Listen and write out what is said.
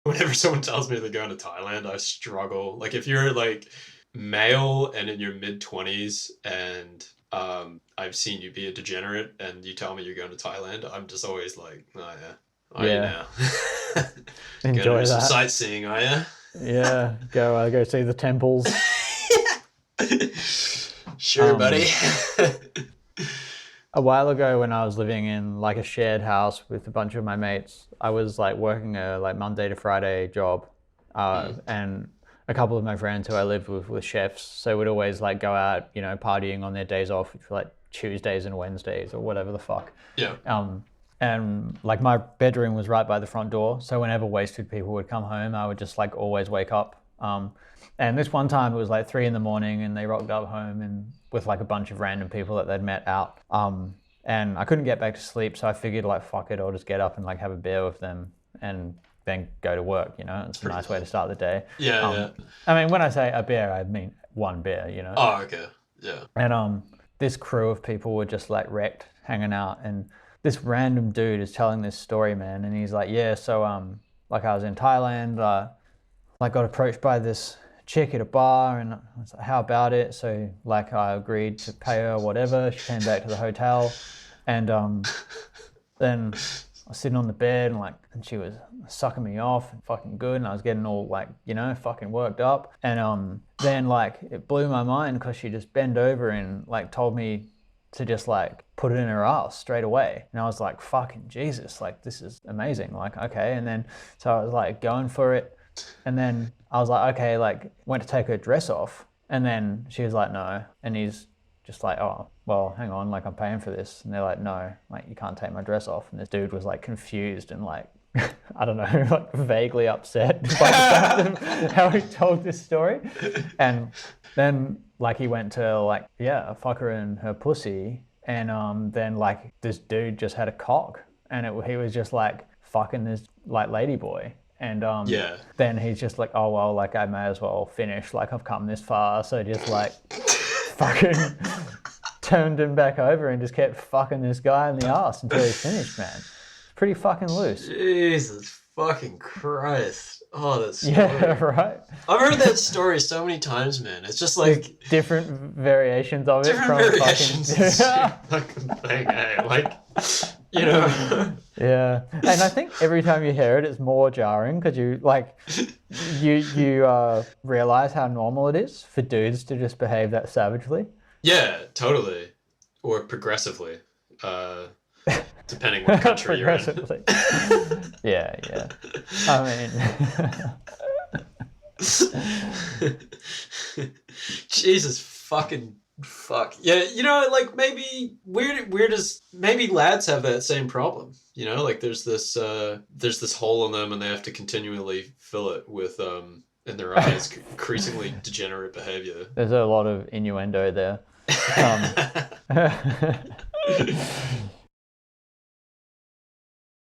whenever someone tells me they're going to Thailand, I struggle. Like, if you're like male and in your mid-20s and I've seen you be a degenerate and you tell me you're going to Thailand, I'm just always like, oh yeah, are you Yeah. now? Gonna Enjoy do some that. sightseeing, are you? Yeah. Go see the temples. Sure, Um, buddy. a while ago when I was living in like a shared house with a bunch of my mates, I was like working a like Monday to Friday job. Mm. And a couple of my friends who I lived with were chefs, so we'd always like go out, partying on their days off, which were like Tuesdays and Wednesdays or whatever the fuck. Yeah. Um, and like my bedroom was right by the front door, so whenever wasted people would come home, I would just like always wake up. And this one time it was like 3 in the morning, and they rocked up home and with like a bunch of random people that they'd met out. And I couldn't get back to sleep, so I figured like fuck it, I'll just get up and like have a beer with them and then go to work. It's a nice way to start the day. Yeah, yeah. I mean, when I say a beer, I mean one beer. Oh, okay. Yeah. And this crew of people were just like wrecked, hanging out, and this random dude is telling this story, man, and he's like, yeah, so like I was in Thailand, like got approached by this chick at a bar, and I was like, how about it? So like I agreed to pay her whatever. She came back to the hotel, and then I was sitting on the bed and she was sucking me off and fucking good, and I was getting all like, fucking worked up. And then like it blew my mind because she just bent over and like told me to just like put it in her ass straight away. And I was like, fucking Jesus, like this is amazing. Like, okay. And then so I was like going for it. And then I was like, okay, like went to take her dress off. And then she was like, no. And he's just like, oh, well, hang on, like I'm paying for this. And they're like, no, like you can't take my dress off. And this dude was like confused and like, I don't know, like vaguely upset by the fact of how he told this story. And then like he went to like, yeah, fuck her in her pussy. And then like this dude just had a cock, and he was just like fucking this like lady boy. And Yeah. then he's just like, oh well, like I may as well finish, like I've come this far. So just like fucking turned him back over and just kept fucking this guy in the ass until he finished, man. Pretty fucking loose. Jesus fucking Christ. Oh, that's Yeah, right. I've heard that story so many times, man. It's just like different variations of it different from variations of the fucking same fucking thing, eh? Like, you know. Yeah, and I think every time you hear it, it's more jarring because you like you realize how normal it is for dudes to just behave that savagely. Yeah, totally. Or progressively. Depending what country you're in. Progressively. Yeah, yeah. I mean, Jesus fucking fuck. Yeah, like maybe weird as maybe lads have that same problem. Like there's this hole in them and they have to continually fill it with in their eyes increasingly degenerate behavior. there's a lot of innuendo there.